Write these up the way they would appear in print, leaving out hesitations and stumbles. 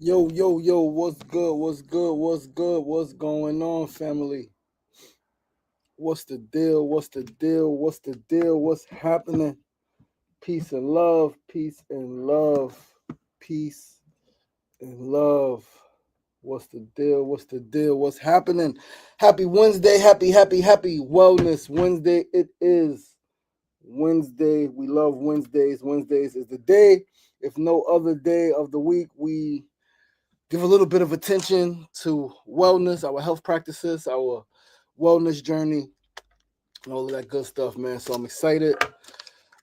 Yo, what's good? What's going on, family? What's the deal? What's happening? Peace and love, peace and love. What's the deal? What's happening? Happy Wednesday, happy Wellness Wednesday. It is Wednesday. We love Wednesdays. Wednesdays is the day, if no other day of the week, we give a little bit of attention to wellness, our health practices, our wellness journey, and all of that good stuff, man. So I'm excited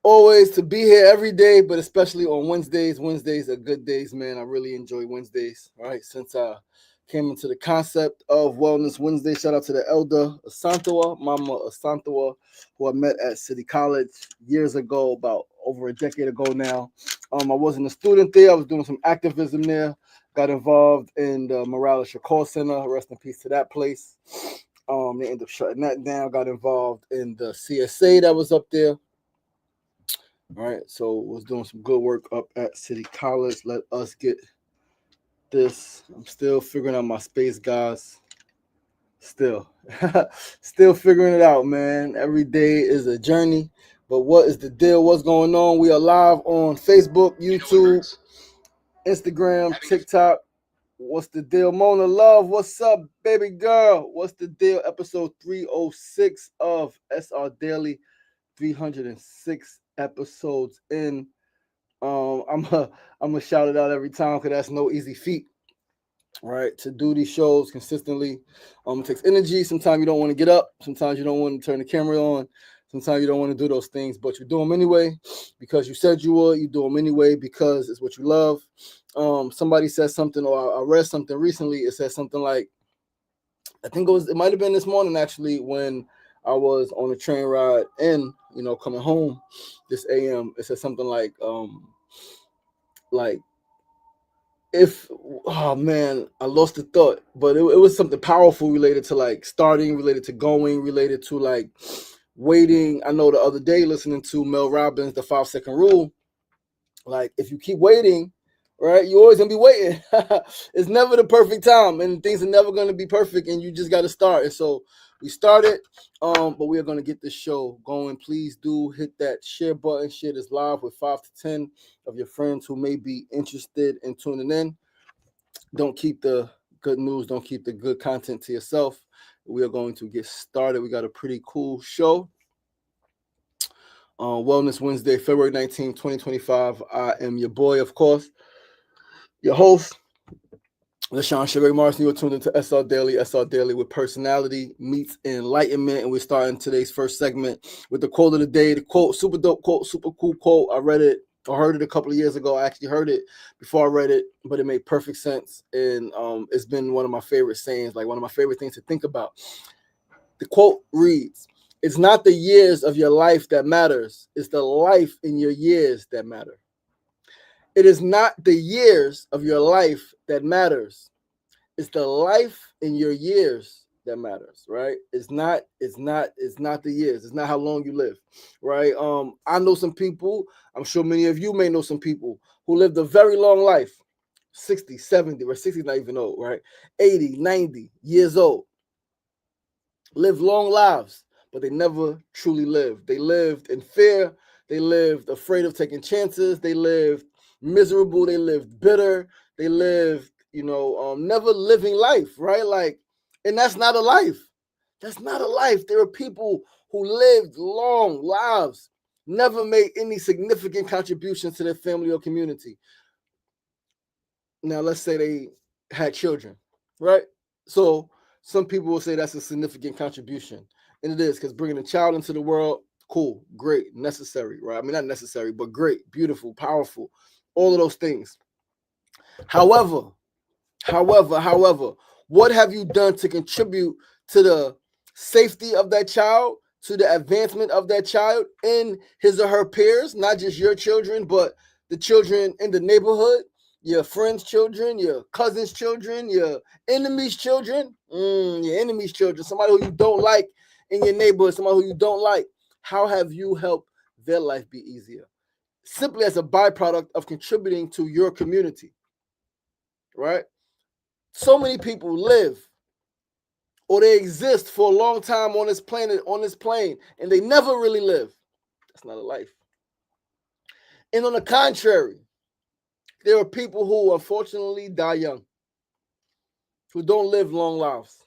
always to be here every day, but especially on Wednesdays. Wednesdays are good days, man. I really enjoy Wednesdays, all right? Since I came into the concept of Wellness Wednesday, shout out to the elder Asantua, Mama Asantua, who I met at City College years ago, about over a decade ago now. I wasn't a student there. I was doing some activism there. Got involved in the Morales Shakur Center. Rest in peace to that place. They ended up shutting that down. Got involved in the CSA that was up there. All right, so was doing some good work up at City College. Let us get this. I'm still figuring out my space, guys. Still, still figuring it out, man. Every day is a journey. But what is the deal? What's going on? We are live on Facebook, YouTube, Instagram, TikTok. What's the deal? Mona Love, what's up, baby girl? What's the deal? Episode 306 of SR Daily, 306 episodes in. I'm gonna shout it out every time because that's no easy feat, right? To do these shows consistently, it takes energy. Sometimes you don't want to get up. Sometimes you don't want to turn the camera on. Sometimes you don't want to do those things, but you do them anyway because you said you would. You do them anyway because it's what you love. Somebody said something, or I read something recently. It said something like, I think it might have been this morning actually, when I was on a train ride in, coming home this AM. It said something like if, oh man, I lost the thought, but it was something powerful related to like starting, related to going, related to like waiting. I know the other day listening to Mel Robbins, the 5 second rule, like if you keep waiting, right, you always gonna be waiting. It's never the perfect time, and things are never gonna be perfect, and you just got to start. And so we started, but we are gonna get this show going. Please do hit that share button. Share this live with 5 to 10 of your friends who may be interested in tuning in. Don't keep the good news. Don't keep the good content to yourself. We are going to get started. We got a pretty cool show. Wellness Wednesday, February 19th, 2025. I am your boy, of course, your host, LaShawn Sugar Martin. You are tuned into SR Daily with personality meets enlightenment. And we're starting today's first segment with the quote of the day. The quote, super dope quote, super cool quote. I read it, I heard it a couple of years ago. I actually heard it before I read it, but it made perfect sense. And it's been one of my favorite sayings, like one of my favorite things to think about. The quote reads, "It's not the years of your life that matters. It's the life in your years that matter." It is not the years of your life that matters. It's the life in your years that matters, right? It's not the years. It's not how long you live, right? I know some people, I'm sure many of you may know some people who lived a very long life, 60, 70, or 60 is not even old, right? 80, 90 years old. Lived long lives, but they never truly lived. They lived in fear. They lived afraid of taking chances. They lived miserable. They lived bitter. They lived, never living life, right? Like, and that's not a life. That's not a life. There are people who lived long lives, never made any significant contributions to their family or community. Now, let's say they had children, right? So some people will say that's a significant contribution. And it is, because bringing a child into the world, cool, great, necessary, right? I mean, not necessary, but great, beautiful, powerful, all of those things. However, what have you done to contribute to the safety of that child, to the advancement of that child in his or her peers, not just your children, but the children in the neighborhood, your friends' children, your cousins' children, your enemies' children, your enemies' children, somebody who you don't like in your neighborhood, somebody who you don't like. How have you helped their life be easier? Simply as a byproduct of contributing to your community. right? So many people live or they exist for a long time on this planet, on this plane, and they never really live. That's not a life. And on the contrary, there are people who unfortunately die young, who don't live long lives.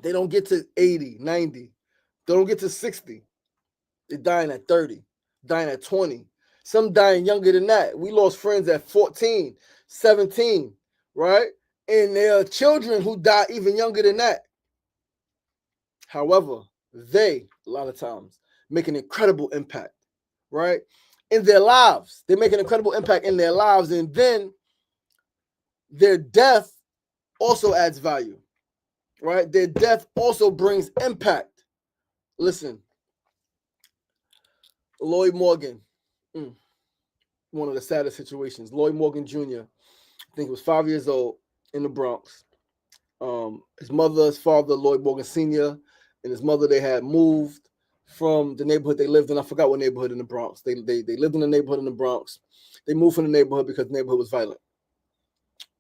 They don't get to 80, 90. They don't get to 60. They're dying at 30, dying at 20. Some dying younger than that. We lost friends at 14, 17, right? And there are children who die even younger than that. However, they, a lot of times, make an incredible impact, right? In their lives. They make an incredible impact in their lives. And then their death also adds value, right? Their death also brings impact. Listen, Lloyd Morgan, one of the saddest situations. Lloyd Morgan Jr., I think he was 5 years old in the Bronx. His mother, his father, Lloyd Morgan Sr., and his mother, they had moved from the neighborhood they lived in. I forgot what neighborhood in the Bronx. They lived in the neighborhood in the Bronx. They moved from the neighborhood because the neighborhood was violent,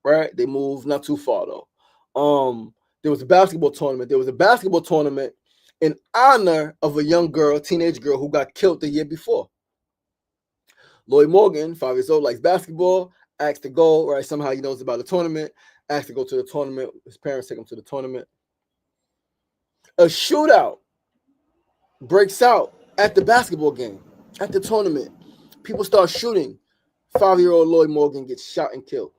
right? They moved not too far, though. There was a basketball tournament. There was a basketball tournament in honor of a young girl, teenage girl, who got killed the year before. Lloyd Morgan, 5 years old, likes basketball, asked to go, right? Somehow he knows about the tournament, asked to go to the tournament. His parents take him to the tournament. A shootout breaks out at the basketball game, at the tournament. People start shooting. 5-year-old Lloyd Morgan gets shot and killed.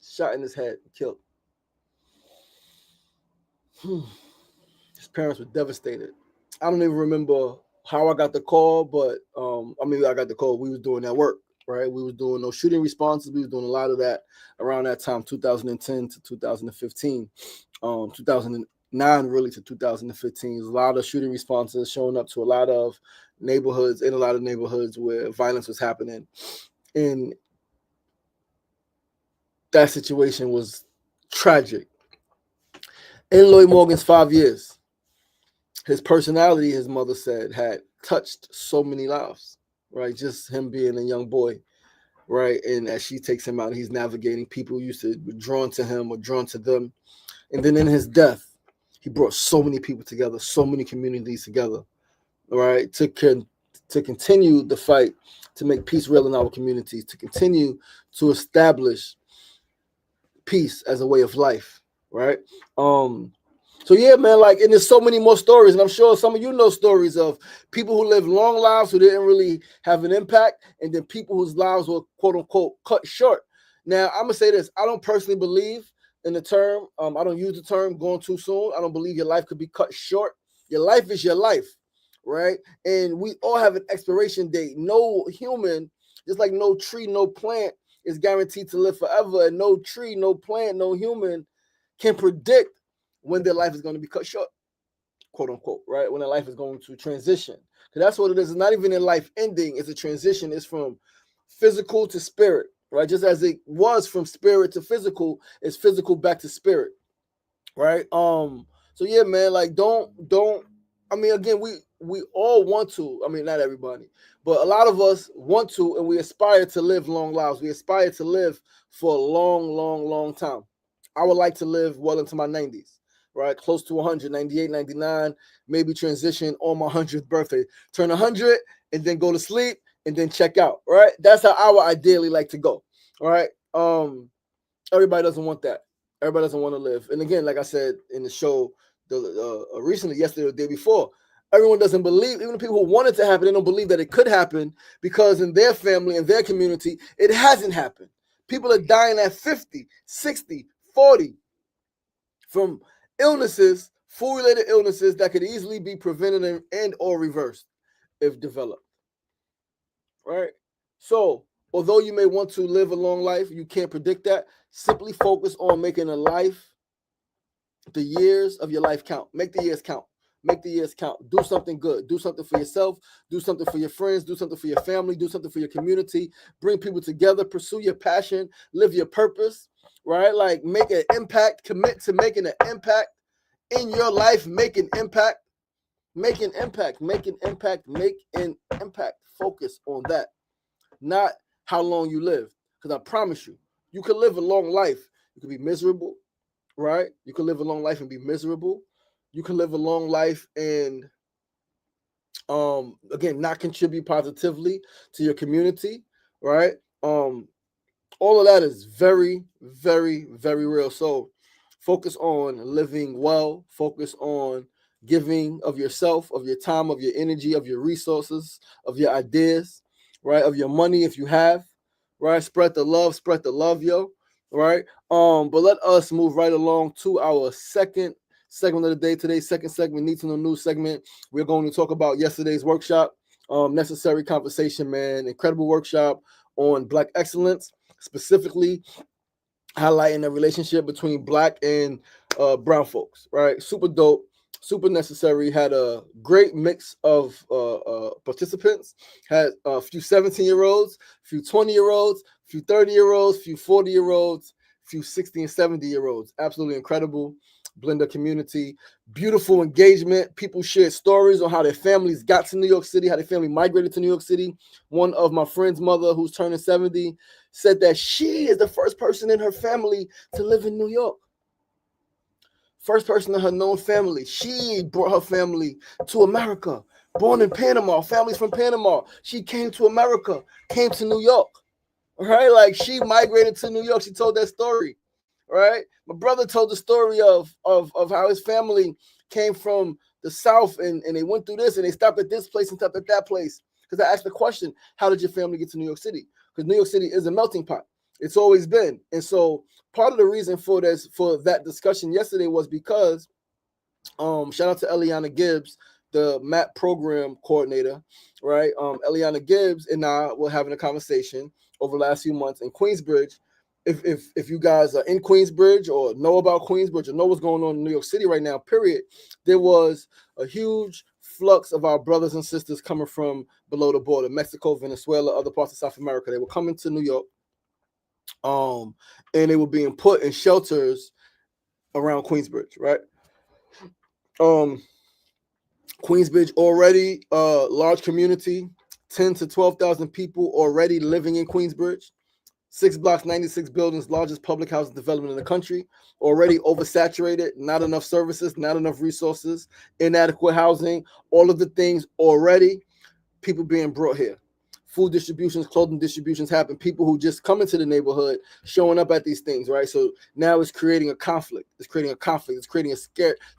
Shot in his head, killed. His parents were devastated. I don't even remember how I got the call, but I got the call. We was doing that work, right? We was doing those shooting responses. We was doing a lot of that around that time, 2010 to 2015, 2009 really to 2015. A lot of shooting responses showing up to a lot of neighborhoods, where violence was happening. And that situation was tragic. In Lloyd Morgan's 5 years, his personality, his mother said, had touched so many lives, right? Just him being a young boy, right? And as she takes him out, he's navigating. People used to be drawn to him or drawn to them. And then in his death, he brought so many people together, so many communities together, right? To continue the fight, to make peace real in our communities, to continue to establish peace as a way of life, right? So yeah, man, and there's so many more stories, and I'm sure some of you know stories of people who lived long lives who didn't really have an impact, and then people whose lives were quote unquote cut short. Now, I'm gonna say this: I don't personally believe in the term. I don't use the term going too soon. I don't believe your life could be cut short. Your life is your life, right? And we all have an expiration date. No human, just like no tree, no plant, is guaranteed to live forever, and no tree, no plant, no human can predict when their life is going to be cut short, quote unquote, right? When their life is going to transition. Because that's what it is. It's not even a life ending. It's a transition. It's from physical to spirit, right? Just as it was from spirit to physical, it's physical back to spirit, right? So yeah, man, don't. I mean, again, we all want to. I mean, not everybody, but a lot of us want to, and we aspire to live long lives. We aspire to live for a long, long, long time. I would like to live well into my 90s, right? Close to 100, 98, 99, maybe transition on my 100th birthday. Turn 100 and then go to sleep and then check out, right? That's how I would ideally like to go, all right? Everybody doesn't want that. Everybody doesn't want to live. And again, like I said in the show recently, yesterday or the day before, everyone doesn't believe, even the people who want it to happen, they don't believe that it could happen because in their family, in their community, it hasn't happened. People are dying at 50, 60, 40 from illnesses, food-related illnesses that could easily be prevented and or reversed if developed, right? So, although you may want to live a long life, you can't predict that. Simply focus on making the years of your life count. Make the years count. Make the years count. Do something good. Do something for yourself. Do something for your friends. Do something for your family. Do something for your community. Bring people together. Pursue your passion. Live your purpose, right? Make an impact. Commit to making an impact in your life. Make an impact. Make an impact. Make an impact. Make an impact. Focus on that, not how long you live. Because I promise you, You can live a long life. You can be miserable, right? You can live a long life and be miserable. You can live a long life and again not contribute positively to your community, right? All of that is very, very, very real. So focus on living well, focus on giving of yourself, of your time, of your energy, of your resources, of your ideas, right? Of your money if you have, right? Spread the love, yo. Right. But let us move right along to our second segment of the day. Today's second segment, Need to Know News segment. We're going to talk about yesterday's workshop. Necessary conversation, man. Incredible workshop on Black excellence, specifically highlighting the relationship between Black and brown folks, right? Super dope, super necessary. Had a great mix of participants. Had a few 17-year-olds, a few 20-year-olds, a few 30-year-olds, a few 40-year-olds, a few 60 and 70-year-olds. Absolutely incredible. Blender community, beautiful engagement. People shared stories on how their families got to New York City, how their family migrated to New York City. One of my friend's mother, who's turning 70, said that she is the first person in her family to live in New York. First person in her known family. She brought her family to America. Born in Panama, families from Panama. She came to America, came to New York. Right? Like she migrated to New York. She told that story. Right? My brother told the story of how his family came from the South and they went through this and they stopped at this place and stopped at that place. Because I asked the question, how did your family get to New York City? Because New York City is a melting pot. It's always been. And so part of the reason for that discussion yesterday was because shout out to Eliana Gibbs, the MAP program coordinator, right? Eliana Gibbs and I were having a conversation over the last few months in Queensbridge. If you guys are in Queensbridge or know about Queensbridge or know what's going on in New York City right now, period, there was a huge flux of our brothers and sisters coming from below the border, Mexico, Venezuela, other parts of South America. They were coming to New York, and they were being put in shelters around Queensbridge, right? Queensbridge already large community, 10 to 12,000 people already living in Queensbridge. 6 blocks, 96 buildings, largest public housing development in the country. Already oversaturated, not enough services, not enough resources, inadequate housing, all of the things already. People being brought here. Food distributions, clothing distributions happen. People who just come into the neighborhood showing up at these things, right? So now it's creating a conflict. It's creating a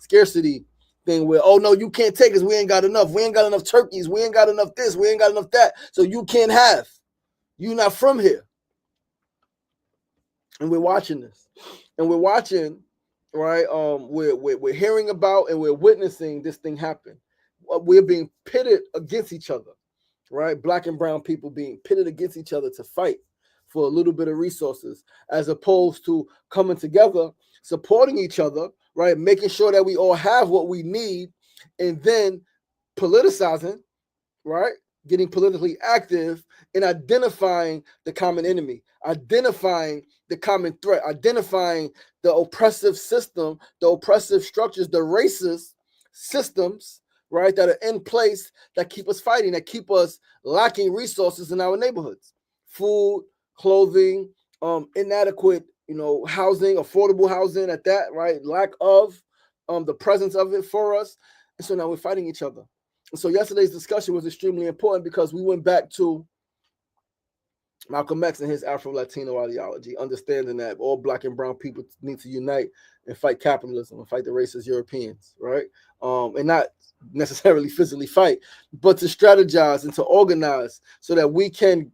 scarcity thing where, oh no, you can't take us. We ain't got enough. We ain't got enough turkeys. We ain't got enough this. We ain't got enough that. So you can't have. You're not from here. And we're watching this. And we're watching, right? We're hearing about and we're witnessing this thing happen. We're being pitted against each other, right? Black and brown people being pitted against each other to fight for a little bit of resources, as opposed to coming together, supporting each other, right? Making sure that we all have what we need, and then politicizing, right? Getting politically active and identifying the common enemy, identifying the common threat, identifying the oppressive system, the oppressive structures, the racist systems, right, that are in place that keep us fighting, that keep us lacking resources in our neighborhoods. Food, clothing, inadequate, housing, affordable housing at that, right? Lack of the presence of it for us. And so now we're fighting each other. And so yesterday's discussion was extremely important because we went back to Malcolm X and his Afro-Latino ideology, understanding that all Black and brown people need to unite and fight capitalism and fight the racist Europeans, right? And not necessarily physically fight, but to strategize and to organize so that we can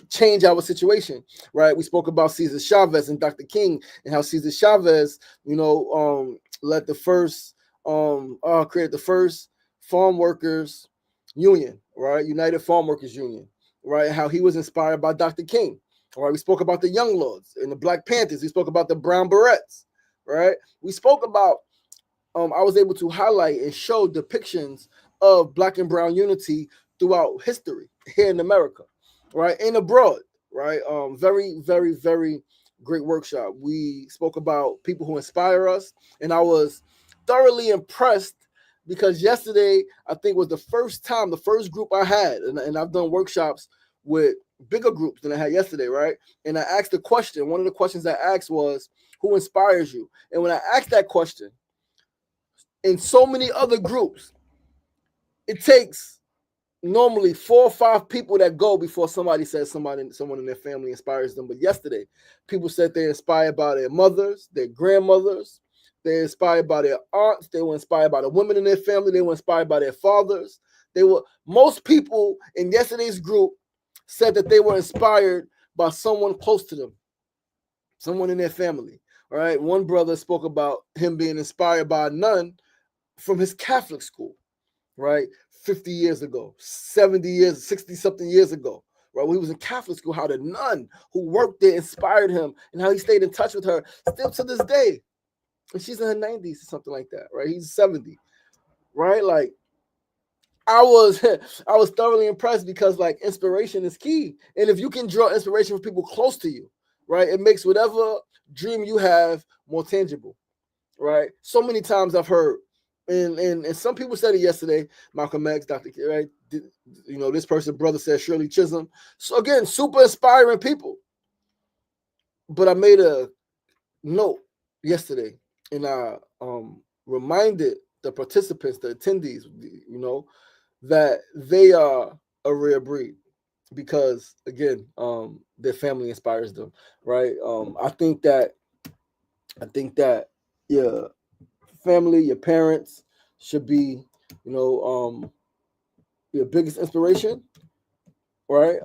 change our situation, right? We spoke about Cesar Chavez and Dr. King and how Cesar Chavez, led the first, created the first farm workers union, right? United Farm Workers Union, right? How he was inspired by Dr. King. All right, we spoke about the Young Lords and the Black Panthers. We spoke about the Brown Berets, right? We spoke about, I was able to highlight and show depictions of Black and brown unity throughout history here in America, right? And abroad, right? Very, very, very great workshop. We spoke about people who inspire us, and I was thoroughly impressed because yesterday, I think, was the first group I had, and I've done workshops with bigger groups than I had yesterday, right? And I asked the question. One of the questions I asked was, who inspires you? And when I asked that question, in so many other groups, it takes normally 4 or 5 people that go before somebody says someone in their family inspires them. But yesterday, people said they're inspired by their mothers, their grandmothers, they're inspired by their aunts, they were inspired by the women in their family, they were inspired by their fathers. Most people in yesterday's group said that they were inspired by someone close to them, someone in their family. All right. One brother spoke about him being inspired by a nun from his Catholic school, right? 50 years ago, 70 years, 60 something years ago, right? When he was in Catholic school, how the nun who worked there inspired him and how he stayed in touch with her still to this day. And she's in her 90s or something like that, right? He's 70, right? Like, I was thoroughly impressed because like inspiration is key. And if you can draw inspiration from people close to you, right, it makes whatever dream you have more tangible, right? So many times I've heard, and some people said it yesterday, Malcolm X, Dr. King, right? This person, brother said Shirley Chisholm. So again, super inspiring people. But I made a note yesterday and I reminded the participants, the attendees, that they are a rare breed because again, their family inspires them, right? I think that your family, your parents should be, your biggest inspiration, right?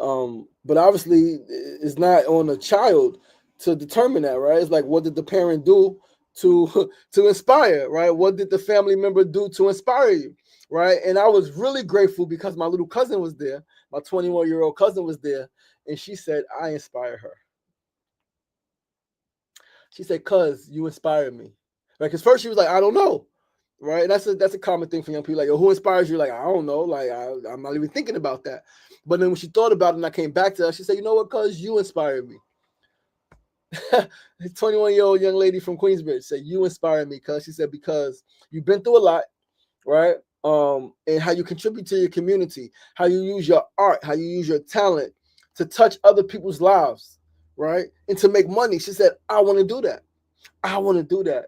But obviously it's not on a child to determine that, right? It's like, what did the parent do to inspire, right? What did the family member do to inspire you, right? And I was really grateful because my little cousin was there, my 21-year-old cousin was there, and she said, I inspire her. She said, cuz you inspired me, right? Because first she was like, I don't know, right? And that's a common thing for young people. Like, yo, who inspires you? Like, I don't know. Like, I'm not even thinking about that. But then when she thought about it and I came back to her, she said, you know what, cuz you inspired me. 21-year-old young lady from Queensbridge said, you inspired me, cuz. She said, because you've been through a lot, right? And how you contribute to your community, how you use your art, how you use your talent to touch other people's lives, right? And to make money. She said, I want to do that. I want to do that.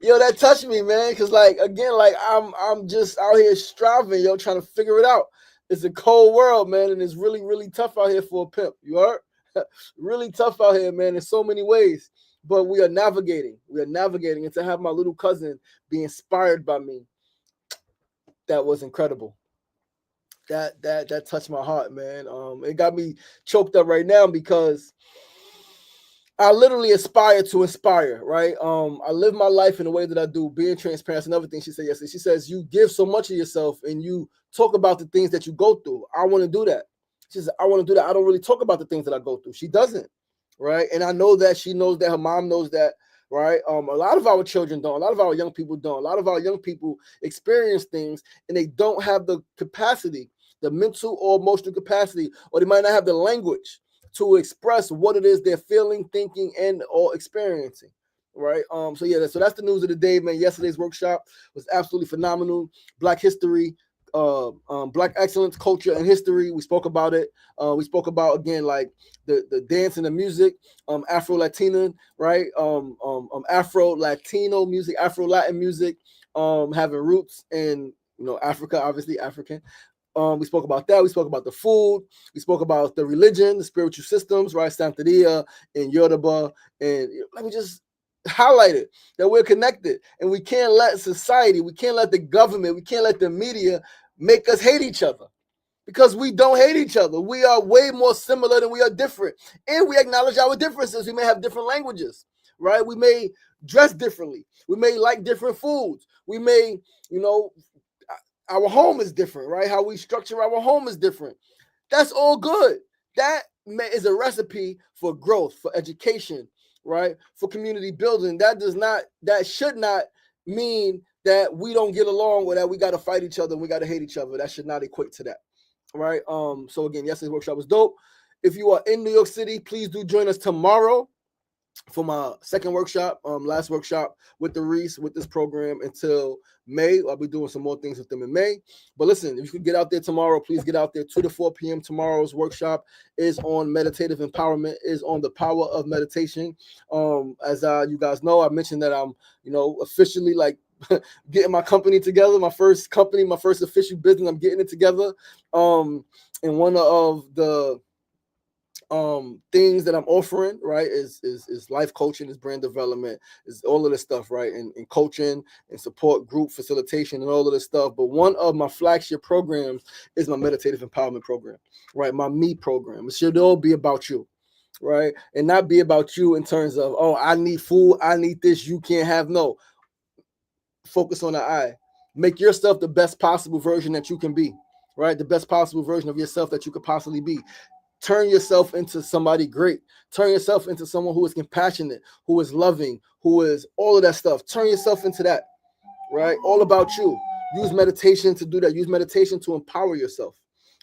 Yo, that touched me, man. Cause like, again, like I'm just out here striving, yo, trying to figure it out. It's a cold world, man, and it's really, really tough out here for a pimp. You heard? Really tough out here, man, in so many ways. But we are navigating. And to have my little cousin be inspired by me, that was incredible. That touched my heart, man. It got me choked up right now because I literally aspire to inspire, right? I live my life in the way that I do, being transparent and everything. She said yesterday. She says, you give so much of yourself and you talk about the things that you go through. I want to do that. She said, I want to do that. I don't really talk about the things that I go through. She doesn't, right? And I know that she knows that, her mom knows that, right? A lot of our children don't. A lot of our young people don't. A lot of our young people experience things and they don't have the capacity, the mental or emotional capacity, or they might not have the language to express what it is they're feeling, thinking, and or experiencing, right? So that's the news of the day, man. Yesterday's workshop was absolutely phenomenal. Black history, Black excellence, culture, and history. We spoke about it. We spoke about, again, like the dance and the music, Afro Latina, right? Afro Latino music, Afro Latin music, having roots in Africa, obviously African. We spoke about that. We spoke about the food. We spoke about the religion, the spiritual systems, right? Santeria and Yoruba. And let me just highlight it, that we're connected. And we can't let society, we can't let the government, we can't let the media make us hate each other. Because we don't hate each other. We are way more similar than we are different. And we acknowledge our differences. We may have different languages, right? We may dress differently. We may like different foods. We may, our home is different, right? How we structure our home is different. That's all good. That is a recipe for growth, for education, right? For community building. That should not mean that we don't get along or that we got to fight each other and we got to hate each other. That should not equate to that, right? So again, yesterday's workshop was dope. If you are in New York City, please do join us tomorrow for my second workshop, last workshop with the Reese with this program until May. I'll be doing some more things with them in May. But listen, if you could get out there tomorrow, please get out there. 2 to 4 p.m. Tomorrow's workshop is on meditative empowerment, is on the power of meditation. As you guys know, I mentioned that I'm, officially like getting my company together, my first company, my first official business. I'm getting it together. And one of the things that I'm offering, right, is life coaching, is brand development, is all of this stuff, right, and coaching and support group facilitation and all of this stuff. But one of my flagship programs is my meditative empowerment program, right, my me program. It should all be about you, right, and not be about you in terms of, oh, I need food, I need this, you can't have. No, focus on the I. Make yourself the best possible version that you can be, right, the best possible version of yourself that you could possibly be. Turn yourself into somebody great. Turn yourself into someone who is compassionate, who is loving, who is all of that stuff. Turn yourself into that, right? All about you. Use meditation to do that. Use meditation to empower yourself,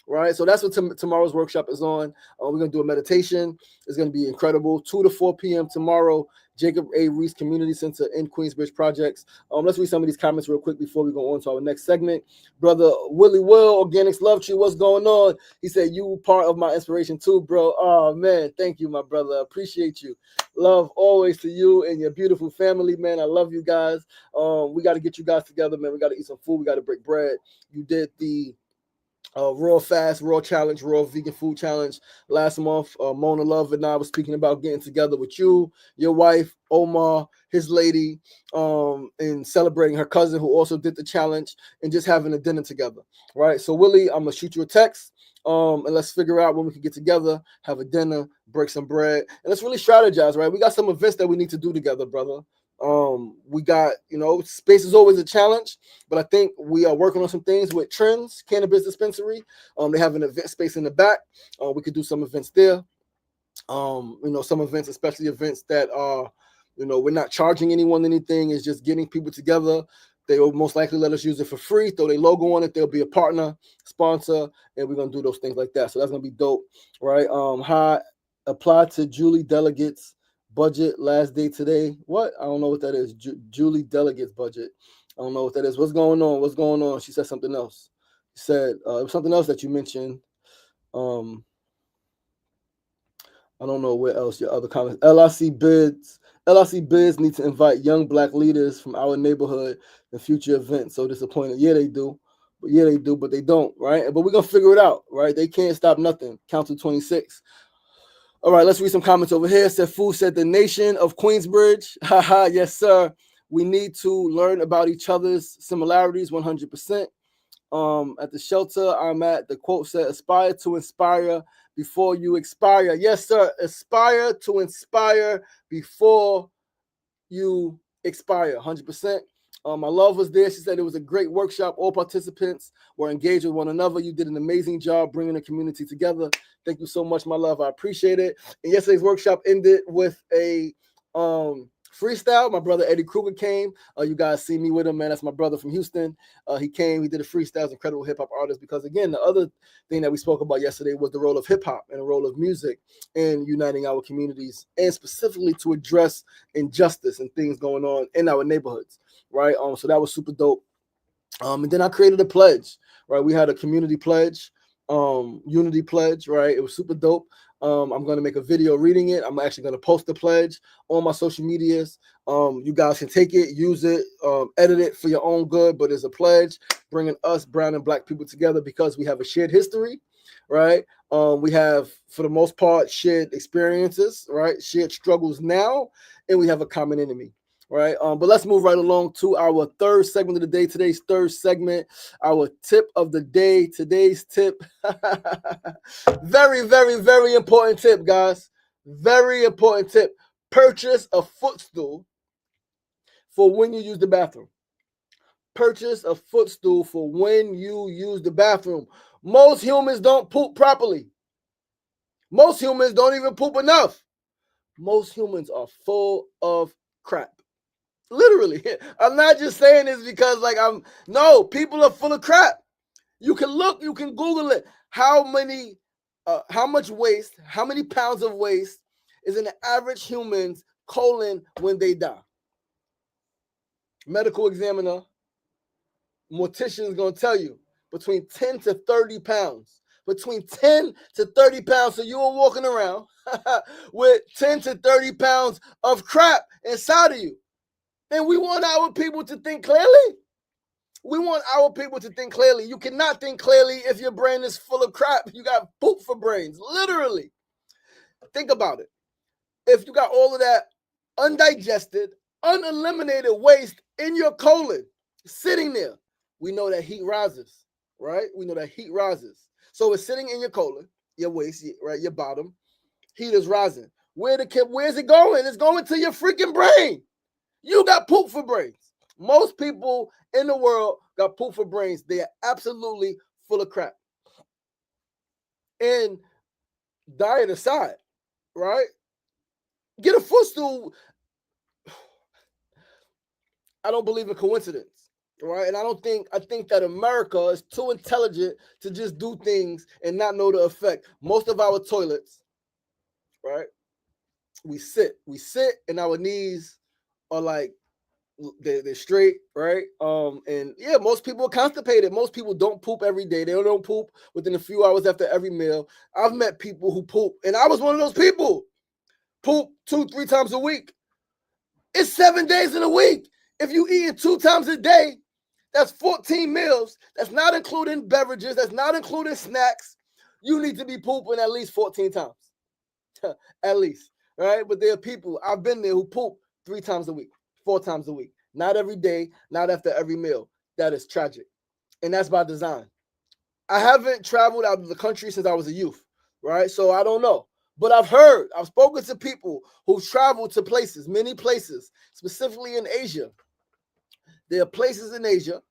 right? So that's what tomorrow's workshop is on. We're going to do a meditation. It's going to be incredible. 2 to 4 p.m. tomorrow, Jacob A. Reese Community Center in Queensbridge Projects. Let's read some of these comments real quick before we go on to our next segment. Brother Willie Will, Organics Love Tree, what's going on? He said, you part of my inspiration too, bro. Oh, man, thank you, my brother. Appreciate you. Love always to you and your beautiful family, man. I love you guys. We got to get you guys together, man. We got to eat some food. We got to break bread. You did the raw fast, raw challenge, raw vegan food challenge last month. Mona Love and I was speaking about getting together with you, your wife, Omar, his lady, and celebrating her cousin who also did the challenge, and just having a dinner together, right? So Willie, I'm gonna shoot you a text, and let's figure out when we can get together, have a dinner, break some bread, and let's really strategize, right? We got some events that we need to do together, brother. We got, space is always a challenge, but I think we are working on some things with Trends Cannabis Dispensary. They have an event space in the back. We could do some events there. Some events, especially events that are, we're not charging anyone anything. It's just getting people together. They will most likely let us use it for free, throw their logo on it. They'll be a partner, sponsor, and we're gonna do those things like that. So that's gonna be dope, right? Hi, apply to Julie Delegates budget last day today. What? I don't know what that is. Julie Delegates budget. I don't know what that is. What's going on? What's going on? She said something else. She said it was something else that you mentioned. I don't know where else your other comments. LIC bids need to invite young black leaders from our neighborhood in future events. So disappointed. Yeah, they do. But they don't, right? But we're gonna figure it out, right? They can't stop nothing. Council 26. All right, let's read some comments over here. Sefu said the nation of Queensbridge. Haha, yes, sir. We need to learn about each other's similarities 100%. At the shelter I'm at, the quote said, aspire to inspire before you expire. Yes, sir. Aspire to inspire before you expire. 100%. My love was there. She said it was a great workshop. All participants were engaged with one another. You did an amazing job bringing the community together. Thank you so much, my love. I appreciate it. And yesterday's workshop ended with a freestyle. My brother Eddie Kruger came. You guys see me with him, man. That's my brother from Houston. He came. He did a freestyle. Incredible hip hop artist. Because again, the other thing that we spoke about yesterday was the role of hip hop and the role of music in uniting our communities, and specifically to address injustice and things going on in our neighborhoods, right? So that was super dope. And then I created a pledge, right? We had a community pledge, unity pledge, right? It was super dope. I'm going to make a video reading it. I'm actually going to post the pledge on my social medias. You guys can take it, use it, edit it for your own good, but it's a pledge bringing us brown and black people together because we have a shared history, right? We have, for the most part, shared experiences, right? Shared struggles now, and we have a common enemy. Right. But let's move right along to our third segment of the day. Today's third segment, our tip of the day. Today's tip. Very, very, very important tip, guys. Very important tip. Purchase a footstool for when you use the bathroom. Purchase a footstool for when you use the bathroom. Most humans don't poop properly. Most humans don't even poop enough. Most humans are full of crap. Literally. I'm not just saying this because people are full of crap. You can look, you can Google it. How much waste, how many pounds of waste is in the average human's colon when they die. Medical examiner, mortician is going to tell you between 10 to 30 pounds. Between 10 to 30 pounds. So you are walking around with 10 to 30 pounds of crap inside of you. And we want our people to think clearly. We want our people to think clearly. You cannot think clearly if your brain is full of crap. You got poop for brains, literally. Think about it. If you got all of that undigested, uneliminated waste in your colon, sitting there, we know that heat rises, right? We know that heat rises. So it's sitting in your colon, your waist, right, your bottom. Heat is rising. Where's it going? It's going to your freaking brain. You got poop for brains. Most people in the world got poop for brains. They are absolutely full of crap. And diet aside, right? Get a footstool. I don't believe in coincidence, right? And I think that America is too intelligent to just do things and not know the effect. Most of our toilets, right? We sit, and our knees are like they're straight, right? And yeah, most people are constipated. Most people don't poop every day. They don't poop within a few hours after every meal. I've met people who poop, and I was one of those people. Poop 2-3 times a week. It's 7 days in a week. If you eating 2 times a day, that's 14 meals. That's not including beverages. That's not including snacks. You need to be pooping at least 14 times. At least, right? But there are people, I've been there, who poop 3 times a week, 4 times a week. Not every day, not after every meal. That is tragic. And that's by design. I haven't traveled out of the country since I was a youth, right? So I don't know. But I've spoken to people who've traveled to places, many places, specifically in Asia. There are places in Asia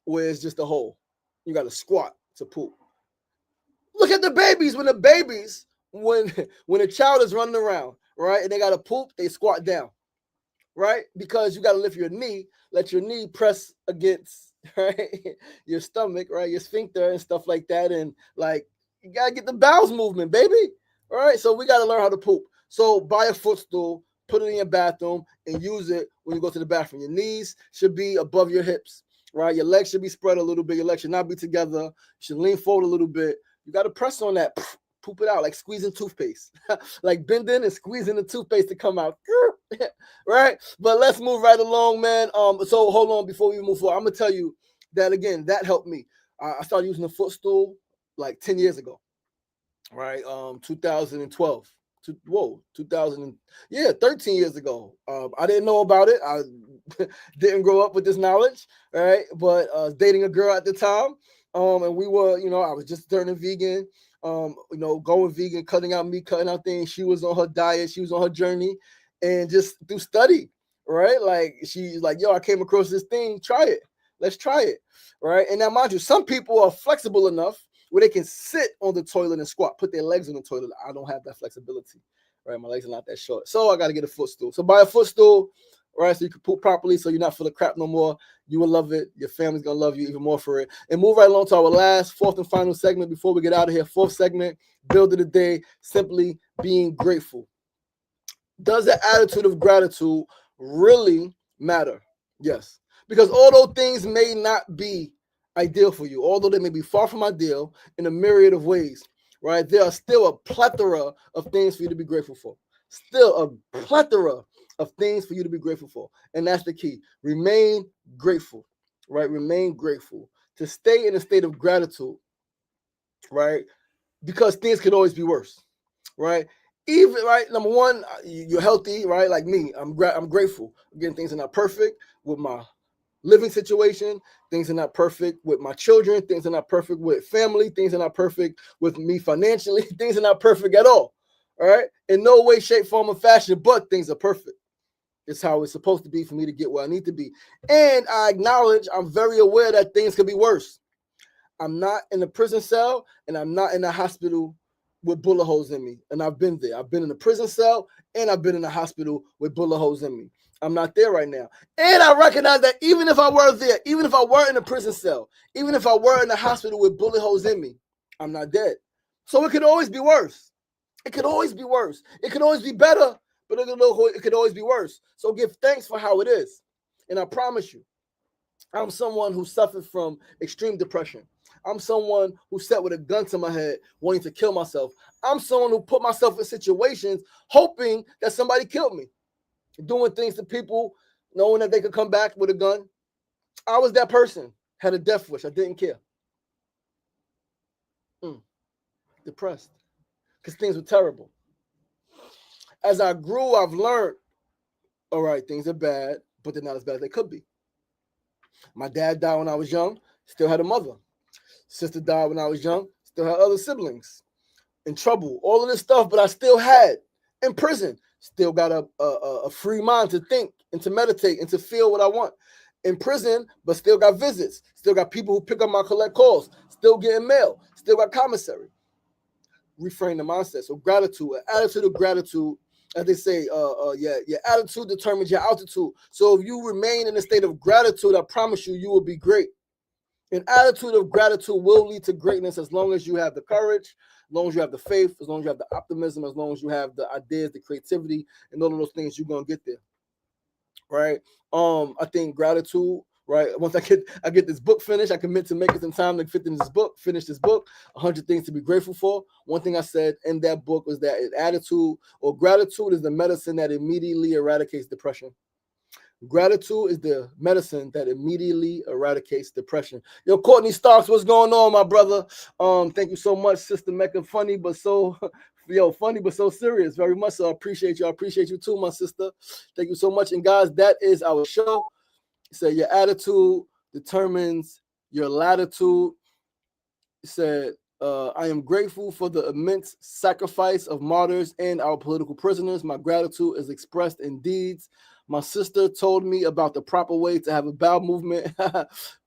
where it's just a hole. You got to squat to poop. Look at the babies. When a child is running around, right, and they got to poop, they squat down, right? Because you got to lift your knee, let your knee press against, right, your stomach, right, your sphincter and stuff like that. And like, you got to get the bowels movement, baby. All right, so we got to learn how to poop. So buy a footstool, put it in your bathroom, and use it when you go to the bathroom. Your knees should be above your hips, right? Your legs should be spread a little bit. Your legs should not be together. You should lean forward a little bit. You got to press on that. Poop it out like squeezing toothpaste, like bending and squeezing the toothpaste to come out, right? But let's move right along, man. So hold on before we move forward. I'm gonna tell you that again. That helped me. I started using a footstool like 10 years ago. Right, 2012. 13 years ago. I didn't know about it. I didn't grow up with this knowledge, right? But I was dating a girl at the time, and we were, I was just turning vegan, going vegan, cutting out meat, cutting out things. She was on her diet, she was on her journey, and just through study, right? Like she's like, yo, I came across this thing, try it. Let's try it, right? And now, mind you, some people are flexible enough where they can sit on the toilet and squat, put their legs on the toilet. I don't have that flexibility, right? My legs are not that short. So I got to get a footstool. So buy a footstool, right? So you can poop properly, so you're not full of crap no more. You will love it. Your family's going to love you even more for it. And move right along to our last, fourth and final segment before we get out of here. Fourth segment, build of the day, simply being grateful. Does the attitude of gratitude really matter? Yes. Because although things may not be ideal for you, although they may be far from ideal in a myriad of ways, right? There are still a plethora of things for you to be grateful for. Still a plethora of things for you to be grateful for. And that's the key. Remain grateful, right? Remain grateful. To stay in a state of gratitude, right? Because things could always be worse, right? Even, right, number one, you're healthy, right? Like me, I'm grateful. Again, things are not perfect with my living situation. Things are not perfect with my children. Things are not perfect with family. Things are not perfect with me financially. Things are not perfect at all right? In no way, shape, form, or fashion, but things are perfect. It's how it's supposed to be for me to get where I need to be. And I acknowledge, I'm very aware that things could be worse. I'm not in a prison cell, and I'm not in a hospital with bullet holes in me. And I've been there. I've been in a prison cell, and I've been in a hospital with bullet holes in me. I'm not there right now. And I recognize that even if I were there, even if I were in a prison cell, even if I were in a hospital with bullet holes in me, I'm not dead. So it could always be worse. It could always be worse. It could always be better, but it could always be worse. So give thanks for how it is. And I promise you, I'm someone who suffered from extreme depression. I'm someone who sat with a gun to my head wanting to kill myself. I'm someone who put myself in situations hoping that somebody killed me, doing things to people knowing that they could come back with a gun. I was that person, had a death wish. I didn't care. Depressed because things were terrible. As I grew, I've learned, all right, things are bad, but they're not as bad as they could be. My dad died when I was young, still had a mother. Sister died when I was young, still had other siblings. In trouble, all of this stuff, but I still had. In prison, still got a free mind to think and to meditate and to feel what I want. In prison, but still got visits, still got people who pick up my collect calls, still getting mail, still got commissary. Reframe the mindset. So gratitude, an attitude of gratitude, as they say, your attitude determines your altitude. So if you remain in a state of gratitude, I promise you, you will be great. An attitude of gratitude will lead to greatness as long as you have the courage, as long as you have the faith, as long as you have the optimism, as long as you have the ideas, the creativity, and all of those things, you're gonna get there. Right? I think gratitude, right? Once I get this book finished, I commit to making some time to finish this book, 100 things to be grateful for. One thing I said in that book was that attitude or gratitude is the medicine that immediately eradicates depression. Gratitude is the medicine that immediately eradicates depression. Yo, Courtney Starks, what's going on, my brother? Thank you so much, Sister Mecca. Funny, but so serious. Very much so. I appreciate you. I appreciate you too, my sister. Thank you so much. And guys, that is our show. So your attitude determines your latitude. Said, I am grateful for the immense sacrifice of martyrs and our political prisoners. My gratitude is expressed in deeds. My sister told me about the proper way to have a bowel movement.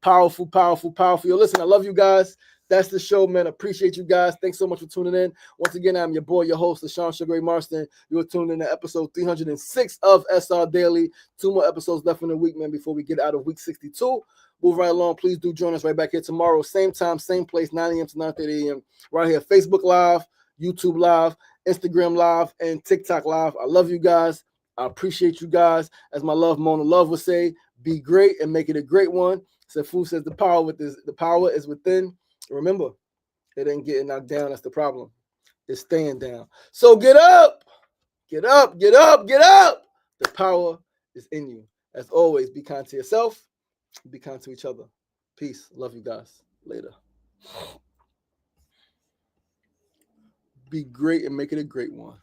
Powerful, powerful, powerful. Yo, listen, I love you guys. That's the show, man. Appreciate you guys. Thanks so much for tuning in. Once again, I'm your boy, your host, LaShawn Sugar Ray Marston. You are tuned in to episode 306 of SR Daily. 2 more episodes left in the week, man, before we get out of week 62. Move right along. Please do join us right back here tomorrow. Same time, same place, 9 a.m. to 9:30 a.m. Right here. Facebook Live, YouTube Live, Instagram Live, and TikTok Live. I love you guys. I appreciate you guys. As my love, Mona Love would say, be great and make it a great one. Safu says the power is within. Remember, it ain't getting knocked down. That's the problem. It's staying down. So get up. Get up. Get up. Get up. The power is in you. As always, be kind to yourself. Be kind to each other. Peace. Love you guys. Later. Be great and make it a great one.